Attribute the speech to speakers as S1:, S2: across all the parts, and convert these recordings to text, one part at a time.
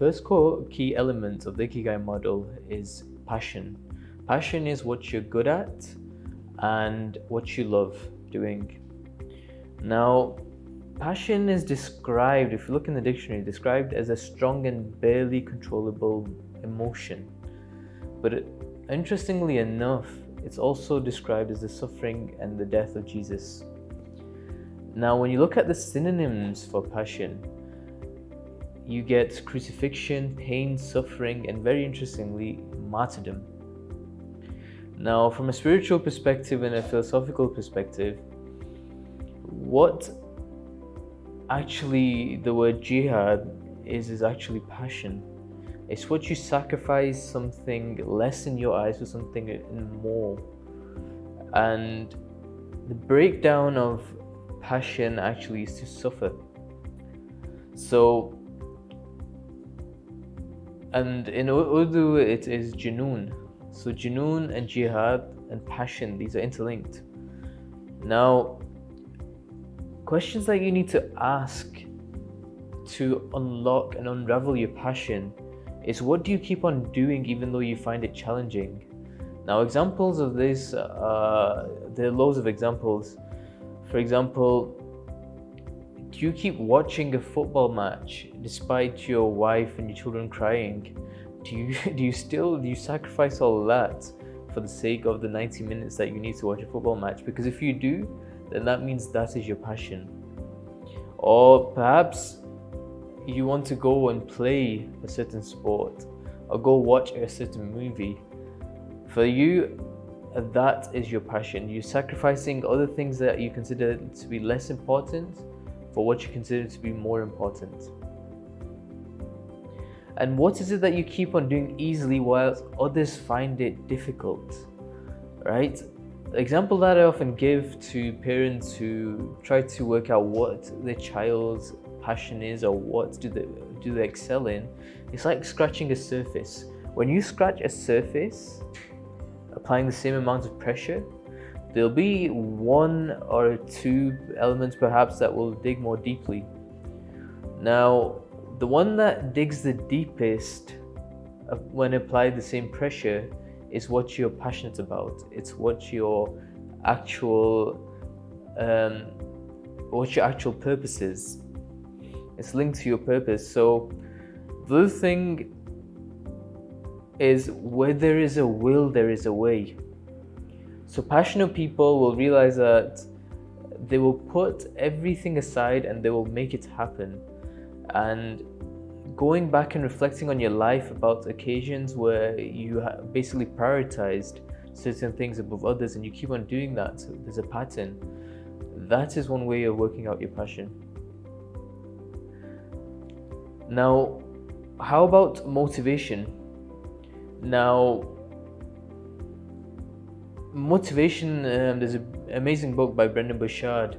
S1: first core key element of the Ikigai model is passion. Passion is what you're good at and what you love doing. Now, passion is described, if you look in the dictionary, described as a strong and barely controllable emotion. But interestingly enough, it's also described as the suffering and the death of Jesus. Now, when you look at the synonyms for passion, you get crucifixion, pain, suffering, and very interestingly, martyrdom. Now, from a spiritual perspective and a philosophical perspective, what actually the word jihad is actually passion. It's what you sacrifice something less in your eyes for something more. And the breakdown of passion actually is to suffer. So, and in Urdu it is junoon. So junoon and jihad and passion, these are interlinked. Now, questions that you need to ask to unlock and unravel your passion is, what do you keep on doing even though you find it challenging? Now, examples of this, there are loads of examples. For example, do you keep watching a football match despite your wife and your children crying? Do you sacrifice all that for the sake of the 90 minutes that you need to watch a football match? Because if you do, then that means that is your passion. Or perhaps you want to go and play a certain sport or go watch a certain movie. For you, that is your passion. You're sacrificing other things that you consider to be less important for what you consider to be more important. And what is it that you keep on doing easily whilst others find it difficult, right? The example that I often give to parents who try to work out what their child's passion is or what do they excel in, it's like scratching a surface. When you scratch a surface, applying the same amount of pressure, there'll be one or two elements perhaps that will dig more deeply. Now, the one that digs the deepest when applied the same pressure is what you're passionate about. It's what your actual purpose is. It's linked to your purpose. So the other thing is, where there is a will, there is a way. So passionate people will realize that they will put everything aside and they will make it happen. And going back and reflecting on your life about occasions where you basically prioritized certain things above others and you keep on doing that, so there's a pattern. That is one way of working out your passion. Now, how about motivation? Now, motivation, there's an amazing book by Brendan Burchard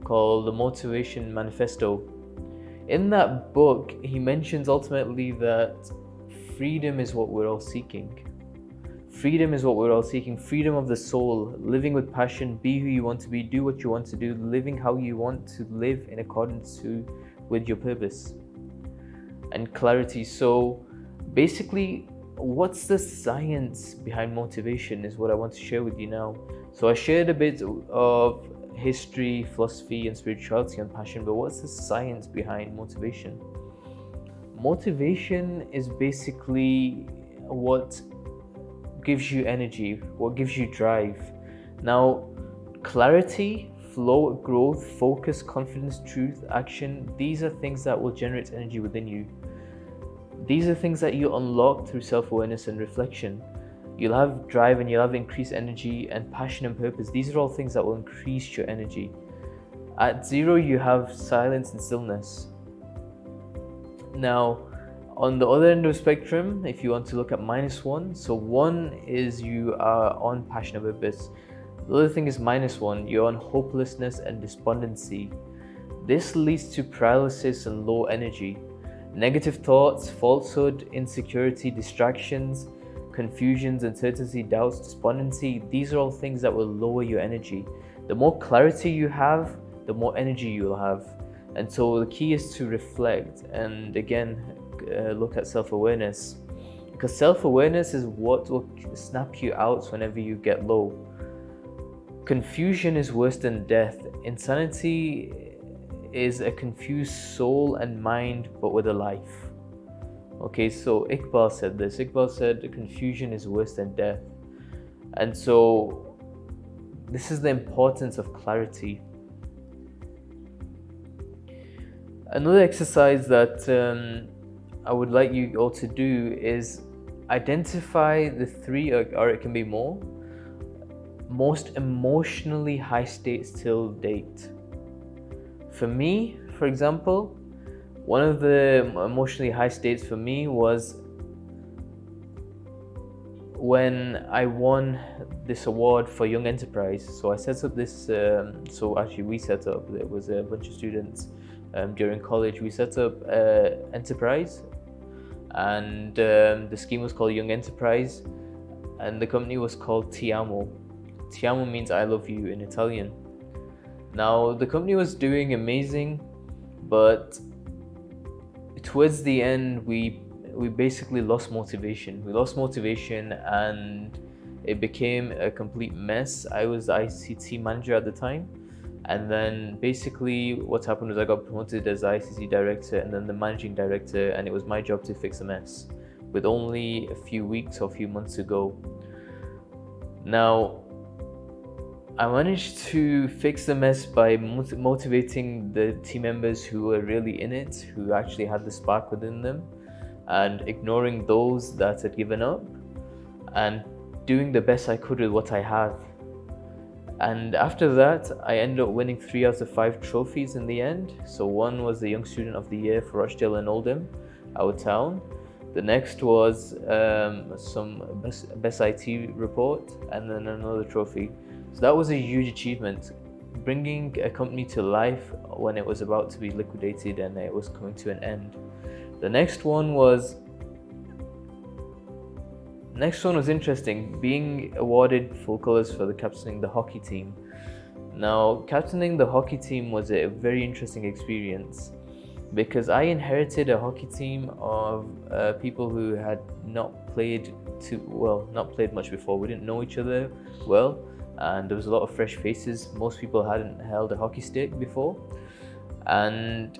S1: called The Motivation Manifesto. In that book, he mentions ultimately that freedom is what we're all seeking. Freedom is what we're all seeking. Freedom of the soul, living with passion, be who you want to be, do what you want to do, living how you want to live in accordance with your purpose. And clarity. So basically, what's the science behind motivation is what I want to share with you now. So I shared a bit of history, philosophy, and spirituality on passion, but what's the science behind motivation? Motivation is basically what gives you energy, what gives you drive. Now, clarity, flow, growth, focus, confidence, truth, action, these are things that will generate energy within you. These are things that you unlock through self-awareness and reflection. You'll have drive and you'll have increased energy and passion and purpose. These are all things that will increase your energy. At zero, you have silence and stillness. Now, on the other end of the spectrum, if you want to look at -1, so 1 is you are on passion and purpose. The other thing is -1, you're on hopelessness and despondency. This leads to paralysis and low energy. Negative thoughts, falsehood, insecurity, distractions, confusions, uncertainty, doubts, despondency, these are all things that will lower your energy. The more clarity you have, the more energy you'll have. And so the key is to reflect and again look at self-awareness, because self-awareness is what will snap you out whenever you get low. Confusion is worse than death. Insanity is a confused soul and mind, but with a life. Okay, so Iqbal said this. Iqbal said confusion is worse than death. And so this is the importance of clarity. Another exercise that I would like you all to do is identify the 3, or it can be more, most emotionally high states till date. For me, for example, one of the emotionally high states for me was when I won this award for Young Enterprise. So I set up this, we set up, there was a bunch of students during college, we set up Enterprise, and the scheme was called Young Enterprise, and the company was called Ti Amo. Ti Amo means I love you in Italian. Now, the company was doing amazing, but towards the end, we basically lost motivation. We lost motivation and it became a complete mess. I was the ICT manager at the time. And then basically what happened was I got promoted as ICT director and then the managing director, and it was my job to fix the mess with only a few weeks or a few months to go. Now, I managed to fix the mess by motivating the team members who were really in it, who actually had the spark within them, and ignoring those that had given up, and doing the best I could with what I had. And after that, I ended up winning 3 out of 5 trophies in the end. So one was the Young Student of the Year for Rochdale and Oldham, our town. The next was some best IT report, and then another trophy. So that was a huge achievement, bringing a company to life when it was about to be liquidated and it was coming to an end. The next one was interesting, being awarded full colours for the captaining the hockey team. Now, captaining the hockey team was a very interesting experience because I inherited a hockey team of people who had not played much before. We didn't know each other well, and there was a lot of fresh faces. Most people hadn't held a hockey stick before, and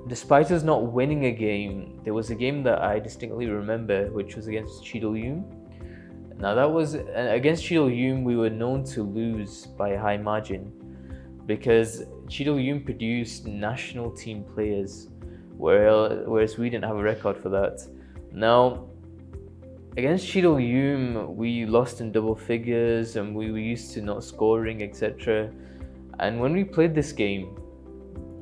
S1: despite us not winning a game, there was a game that I distinctly remember, which was against Cheadle-Hulme. Now that was against Cheadle-Hulme, we were known to lose by a high margin because Cheadle-Hulme produced national team players, whereas we didn't have a record for that. Now, against Cheadle-Hulme, we lost in double figures and we were used to not scoring, etc. And when we played this game,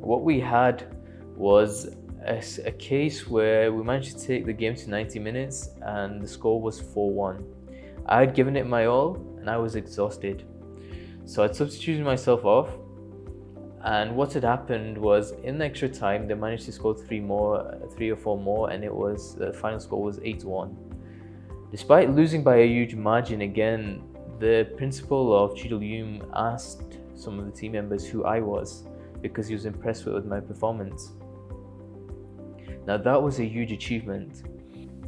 S1: what we had was a case where we managed to take the game to 90 minutes and the score was 4-1. I had given it my all and I was exhausted. So I'd substituted myself off, and what had happened was in the extra time they managed to score 3 or 4 more, and the final score was 8-1. Despite losing by a huge margin again, the principal of Cheadle-Hulme asked some of the team members who I was because he was impressed with my performance. Now that was a huge achievement.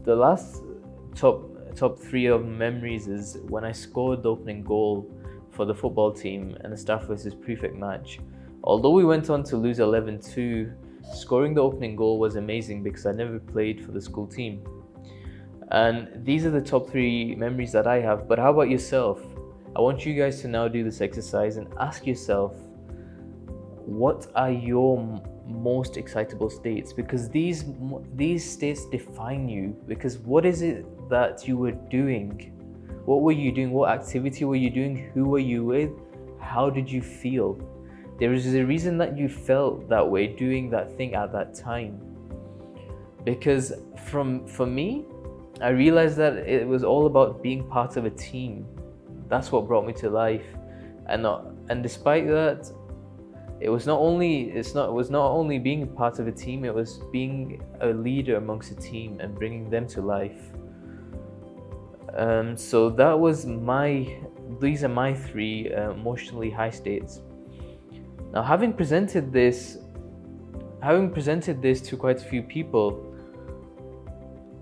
S1: The last top 3 of memories is when I scored the opening goal for the football team in the staff versus prefect match. Although we went on to lose 11-2, scoring the opening goal was amazing because I never played for the school team. And these are the top 3 memories that I have. But how about yourself? I want you guys to now do this exercise and ask yourself, what are your most excitable states? Because these states define you. Because what is it that you were doing? What were you doing? What activity were you doing? Who were you with? How did you feel? There is a reason that you felt that way doing that thing at that time. Because for me, I realized that it was all about being part of a team. That's what brought me to life. And despite that, it was not only being part of a team, it was being a leader amongst a team and bringing them to life. So these are my 3 emotionally high states. Now, having presented this to quite a few people,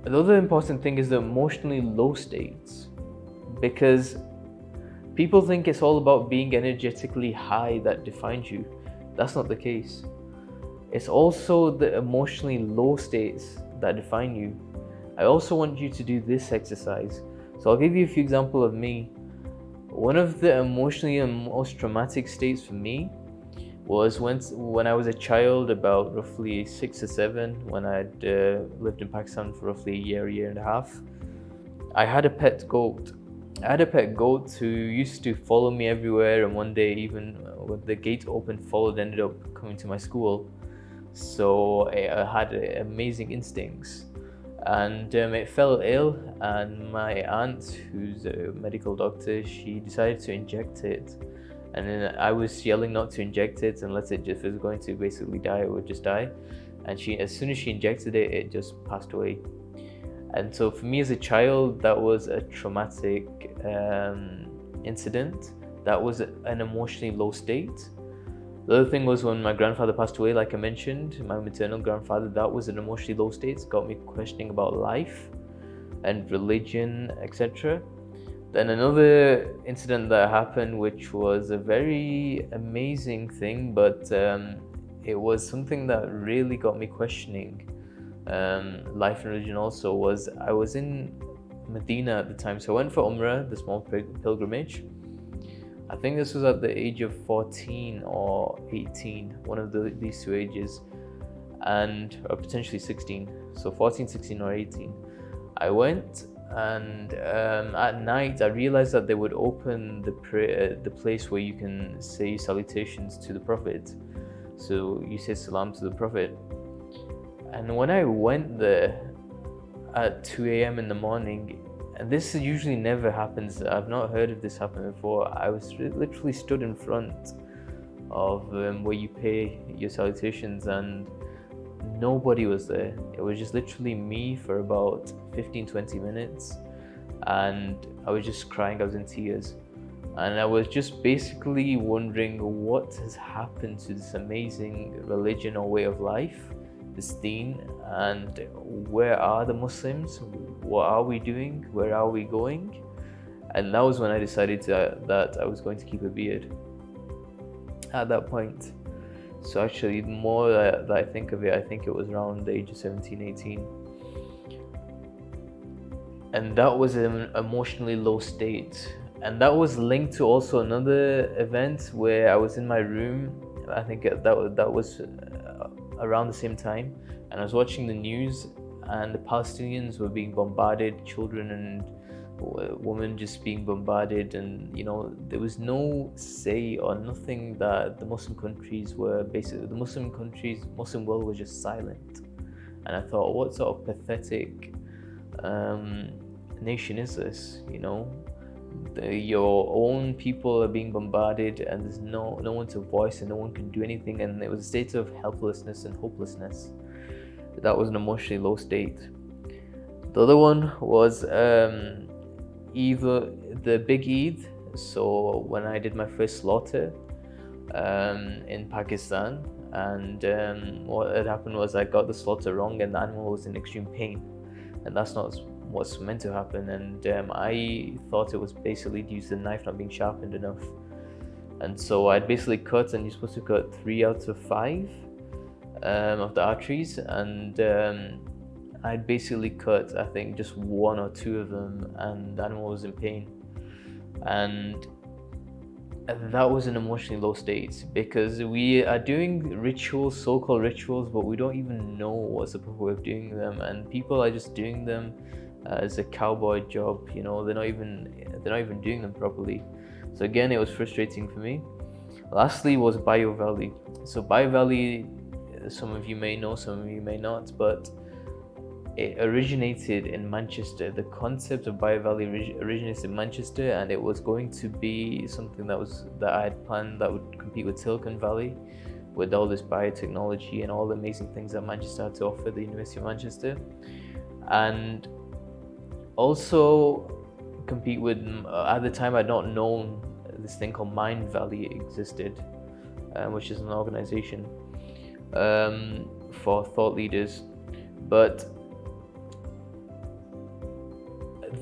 S1: The other important thing is the emotionally low states, because people think it's all about being energetically high that defines you. That's not the case. It's also the emotionally low states that define you. I also want you to do this exercise. So I'll give you a few examples of me. One of the emotionally and most traumatic states for me was when I was a child, about roughly 6 or 7, when I'd lived in Pakistan for roughly a year and a half. I had a pet goat. Who used to follow me everywhere, and one day, even with the gate open, ended up coming to my school. So I had amazing instincts, and it fell ill, and my aunt, who's a medical doctor, she decided to inject it. And then I was yelling not to inject it unless it was going to basically die, it would just die. And as soon as she injected it, it just passed away. And so for me as a child, that was a traumatic incident. That was an emotionally low state. The other thing was when my grandfather passed away, like I mentioned, my maternal grandfather, that was an emotionally low state. It got me questioning about life and religion, etc. Then another incident that happened, which was a very amazing thing, but it was something that really got me questioning life and religion also, was I was in Medina at the time. So I went for Umrah, the small pilgrimage. I think this was at the age of 14 or 18, one of these two ages, or potentially 16. So 14, 16 or 18. I went, and at night I realized that they would open the place where you can say salutations to the Prophet. So you say salam to the Prophet. And when I went there at 2 a.m. in the morning, and this usually never happens, I've not heard of this happen before, I was literally stood in front of where you pay your salutations, and nobody was there. It was just literally me for about 15-20 minutes, and I was just crying. I was in tears, and I was just basically wondering what has happened to this amazing religion or way of life, this deen, and where are the Muslims? What are we doing? Where are we going? And that was when I decided that I was going to keep a beard at that point. So actually, the more that I think of it, I think it was around the age of 17, 18. And that was an emotionally low state. And that was linked to also another event where I was in my room. I think that was around the same time. And I was watching the news, and the Palestinians were being bombarded, children and women just being bombarded, and there was no say or nothing that the Muslim countries were basically, Muslim world was just silent. And I thought, what sort of pathetic nation is this? Your own people are being bombarded, and there's no one to voice, and no one can do anything, and it was a state of helplessness and hopelessness. That was an emotionally low state. The other one was either the big Eid. So when I did my first slaughter in Pakistan, and what had happened was I got the slaughter wrong, and the animal was in extreme pain, and that's not what's meant to happen. And I thought it was basically due to the knife not being sharpened enough, and so I'd basically cut, and you're supposed to cut 3 out of 5 of the arteries, and I'd basically cut, I think, just 1 or 2 of them, and the animal was in pain. And that was an emotionally low state, because we are doing rituals, so-called rituals, but we don't even know what's the proper way of doing them, and people are just doing them as a cowboy job. They're not even doing them properly. So again, it was frustrating for me. Lastly was Bio Valley. So Bio Valley, some of you may know, some of you may not, but it originated in Manchester. The concept of Bio Valley originated in Manchester, and it was going to be something that I had planned that would compete with Silicon Valley, with all this biotechnology and all the amazing things that Manchester had to offer, the University of Manchester, and also compete with, at the time I'd not known this thing called Mind Valley existed, which is an organization for thought leaders. But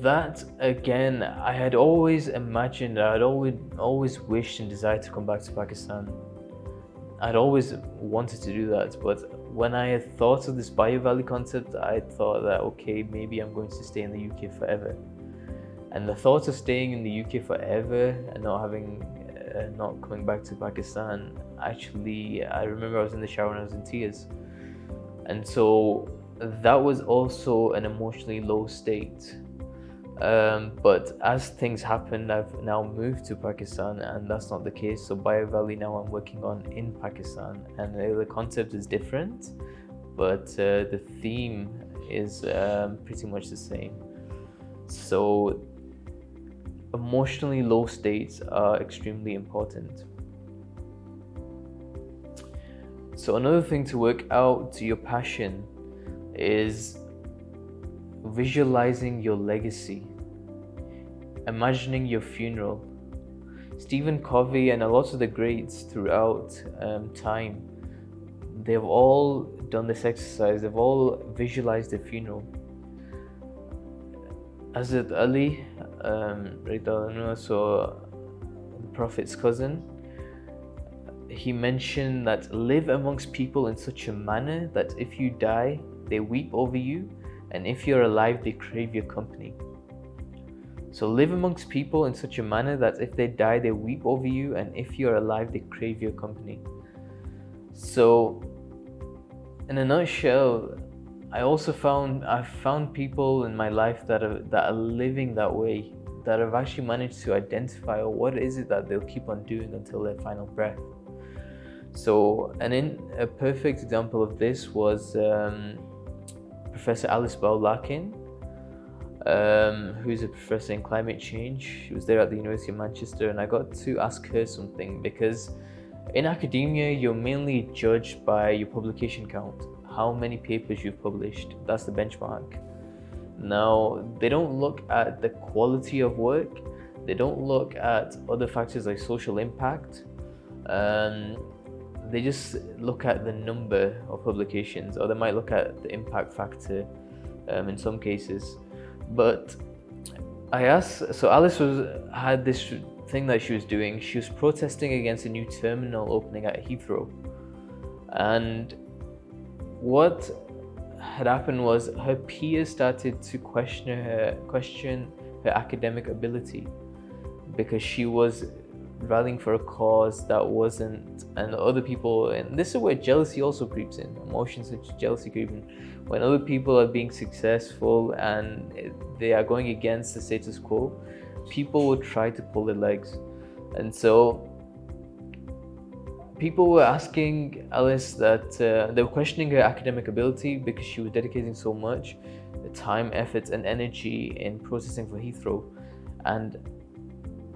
S1: that again, I had always imagined, I'd always wished and desired to come back to Pakistan. I'd always wanted to do that, but when I had thought of this Bio Valley concept, I thought that okay, maybe I'm going to stay in the UK forever. And the thought of staying in the UK forever and not coming back to Pakistan, actually, I remember I was in the shower and I was in tears. And so that was also an emotionally low state. But as things happened, I've now moved to Pakistan, and that's not the case. So Bio Valley now I'm working on in Pakistan, and the concept is different, but the theme is pretty much the same. So emotionally low states are extremely important. So another thing to work out to your passion is visualizing your legacy, imagining your funeral. Stephen Covey and a lot of the greats throughout time, they've all done this exercise. They've all visualized their funeral. Hazrat Ali, so the Prophet's cousin, he mentioned that live amongst people in such a manner that if you die, they weep over you, and if you're alive, they crave your company. So live amongst people in such a manner that if they die, they weep over you, and if you're alive, they crave your company. So in a nutshell, I've found people in my life that are living that way, that have actually managed to identify what is it that they'll keep on doing until their final breath. So, a perfect example of this was Professor Alice Bowlakin, who's a professor in climate change. She was there at the University of Manchester, and I got to ask her something, because in academia, you're mainly judged by your publication count, how many papers you've published. That's the benchmark. Now, they don't look at the quality of work. They don't look at other factors like social impact. They just look at the number of publications, or they might look at the impact factor in some cases. But I asked, so Alice had this thing that she was doing. She was protesting against a new terminal opening at Heathrow. And what had happened was her peers started to question her academic ability, because she was rallying for a cause that wasn't, and other people, and this is where jealousy also creeps in, emotions such as jealousy creep in. When other people are being successful and they are going against the status quo, people will try to pull their legs. And so people were asking Alice that they were questioning her academic ability, because she was dedicating so much time, effort and energy in processing for Heathrow. And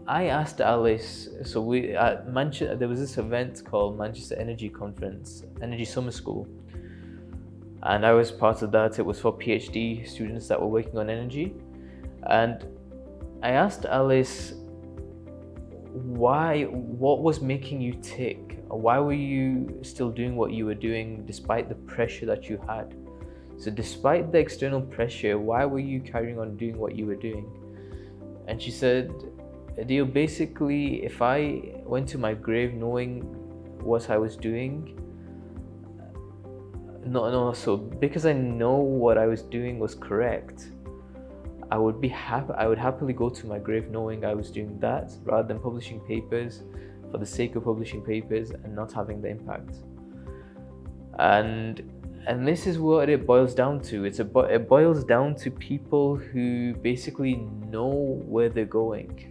S1: I asked Alice, so we at Manchester, there was this event called Manchester Energy Conference, Energy Summer School, and I was part of that. It was for PhD students that were working on energy. And I asked Alice, what was making you tick? Why were you still doing what you were doing despite the pressure that you had? So despite the external pressure, why were you carrying on doing what you were doing? And she said, Adil, basically, if I went to my grave knowing what I was doing, so because I know what I was doing was correct, I would happily go to my grave knowing I was doing that, rather than publishing papers for the sake of publishing papers and not having the impact. And this is what it boils down to. It boils down to people who basically know where they're going,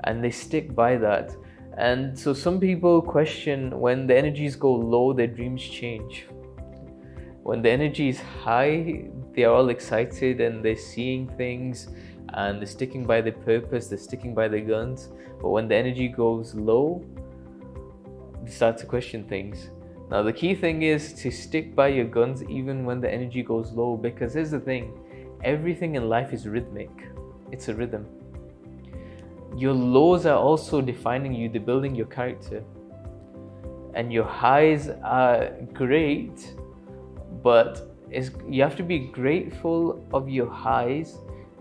S1: and they stick by that. And so some people question, when the energies go low, their dreams change. When the energy is high, they are all excited and they're seeing things and they're sticking by their purpose, they're sticking by their guns. But when the energy goes low, they start to question things. Now the key thing is to stick by your guns even when the energy goes low, because here's the thing, everything in life is rhythmic. It's a rhythm. Your lows are also defining you, they're building your character. And your highs are great, but you have to be grateful of your highs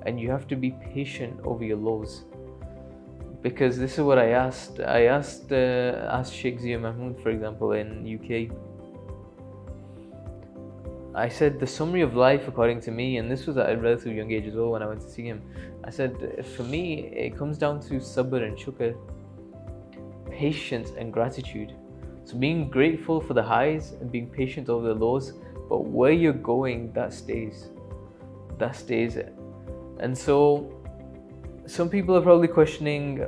S1: and you have to be patient over your lows. Because this is what I asked. I asked Sheikh Zia Mahmood, for example, in UK. I said the summary of life according to me, and this was at a relatively young age as well when I went to see him. I said, for me, it comes down to sabr and shukr, patience and gratitude. So being grateful for the highs and being patient over the lows, but where you're going, that stays. That stays. And so some people are probably questioning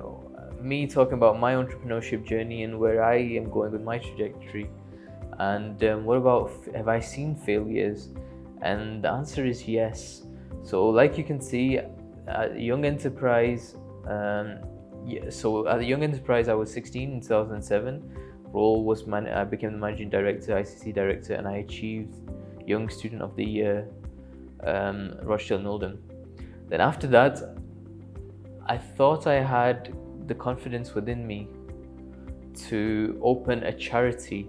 S1: me talking about my entrepreneurship journey and where I am going with my trajectory. And what about, have I seen failures? And the answer is yes. So like you can see, at Young Enterprise, so at Young Enterprise I was 16 in 2007. Role was I became the managing director, ICC director, and I achieved Young Student of the Year, Rochdale and Oldham. Then after that, I thought I had the confidence within me to open a charity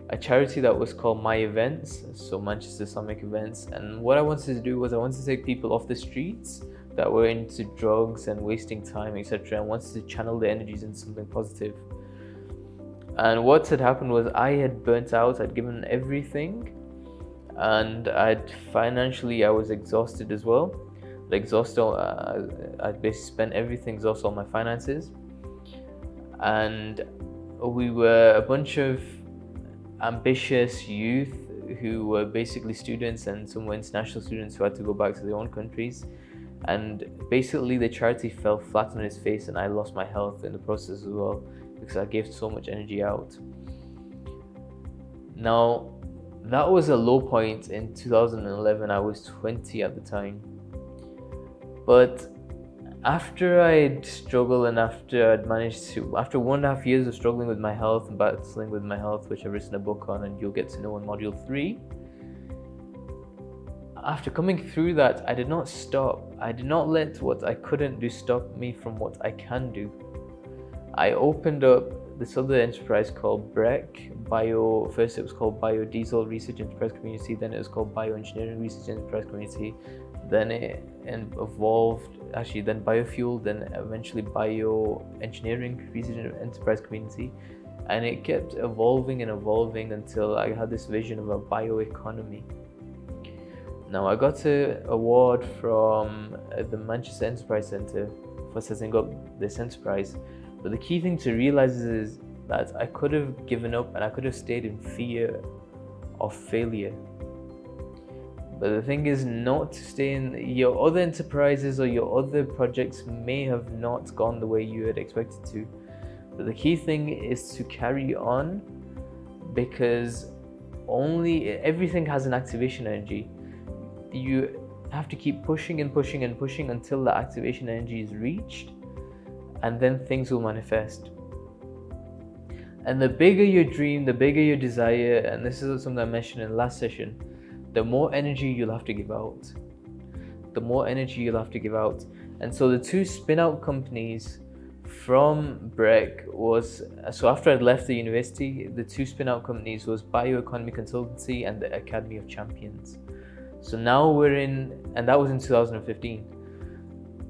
S1: that was called My Events, so Manchester Islamic Events. And what I wanted to do was I wanted to take people off the streets that were into drugs and wasting time, etc., and wanted to channel their energies into something positive. And what had happened was I had burnt out, I'd given everything, and I was exhausted as well. I'd basically spent everything, exhausted all my finances. And we were a bunch of ambitious youth who were basically students, and some were international students who had to go back to their own countries. And basically the charity fell flat on its face, and I lost my health in the process as well, because I gave so much energy out. Now, that was a low point in 2011. I was 20 at the time. But after I'd struggled and after 1.5 years of struggling with my health and battling with my health, which I've written a book on and you'll get to know in module 3, after coming through that, I did not stop. I did not let what I couldn't do stop me from what I can do. I opened up this other enterprise called BREC, first it was called Biodiesel Research Enterprise Community, then it was called Bioengineering Research Enterprise Community, then it evolved, then Biofuel, then eventually Bioengineering Research Enterprise Community, and it kept evolving until I had this vision of a bioeconomy. Now, I got an award from the Manchester Enterprise Centre for setting up this enterprise. But the key thing to realize is that I could have given up and I could have stayed in fear of failure. But the thing is not to stay in. Your other enterprises or your other projects may have not gone the way you had expected to. But the key thing is to carry on, because everything has an activation energy. You have to keep pushing until the activation energy is reached, and then things will manifest. And the bigger your dream, the bigger your desire, and this is something I mentioned in the last session, the more energy you'll have to give out. And so the two spin-out companies from BREC was, so after I'd left the university, the two spin-out companies was Bioeconomy Consultancy and the Academy of Champions. So now and that was in 2015.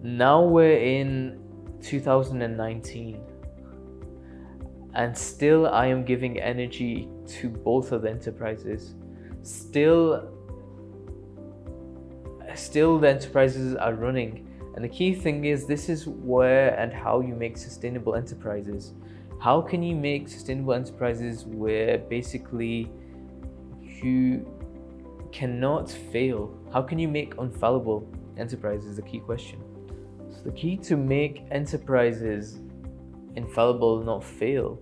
S1: Now we're in 2019. And still I am giving energy to both of the enterprises. Still the enterprises are running. And the key thing is, this is where and how you make sustainable enterprises. How can you make sustainable enterprises where basically you cannot fail? How can you make unfallible enterprises is the key question. So the key to make enterprises infallible, not fail,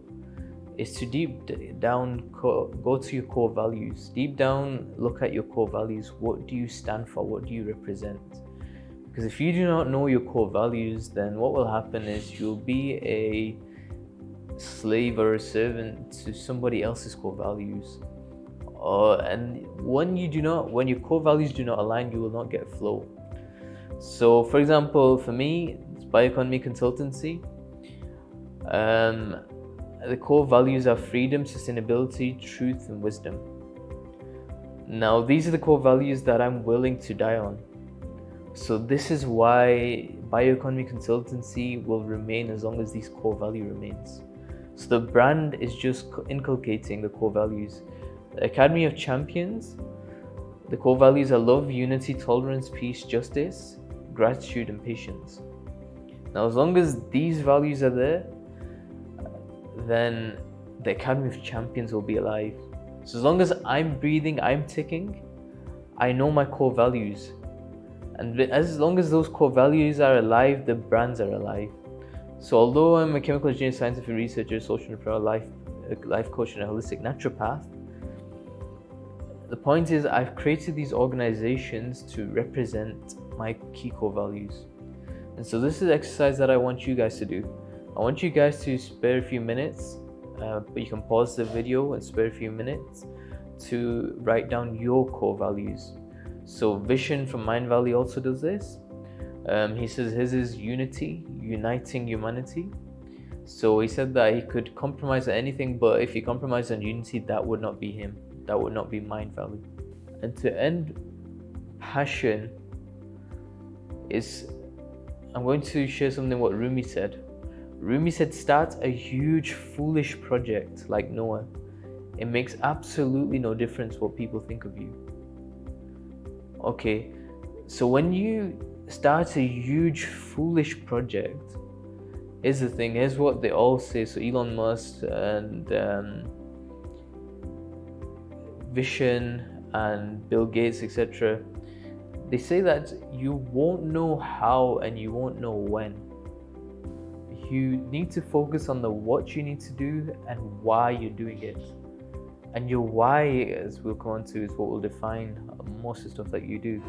S1: is to deep down go to your core values. Deep down, look at your core values. What do you stand for? What do you represent? Because if you do not know your core values, then what will happen is you'll be a slave or a servant to somebody else's core values. And when your core values do not align, you will not get flow. So for example, for me, it's Bioeconomy Consultancy. The core values are freedom, sustainability, truth, and wisdom. Now, these are the core values that I'm willing to die on. So this is why bioeconomy consultancy will remain as long as these core value remains. So the brand is just inculcating the core values. The Academy of Champions, the core values are love, unity, tolerance, peace, justice, gratitude, and patience. Now, as long as these values are there, then the Academy of Champions will be alive. So as long as I'm breathing, I'm ticking, I know my core values. And as long as those core values are alive, the brands are alive. So although I'm a chemical engineer, scientific researcher, social entrepreneur, life coach, and a holistic naturopath, the point is I've created these organizations to represent my key core values. And so this is an exercise that I want you guys to do. I want you guys to spare a few minutes, but you can pause the video and spare a few minutes to write down your core values. So Vision from Mind Valley also does this. He says his is unity, uniting humanity. So he said that he could compromise on anything, but if he compromised on unity, that would not be him. That would not be Mind Valley. And to end, passion is, I'm going to share something what Rumi said. Rumi said, start a huge foolish project like Noah. It makes absolutely no difference what people think of you. Okay, so when you start a huge foolish project, here's the thing, here's what they all say. So Elon Musk and Vision and Bill Gates, etc., they say that you won't know how and you won't know when. You need to focus on the what you need to do and why you're doing it. And your why, as we'll come on to, is what will define most of the stuff that you do.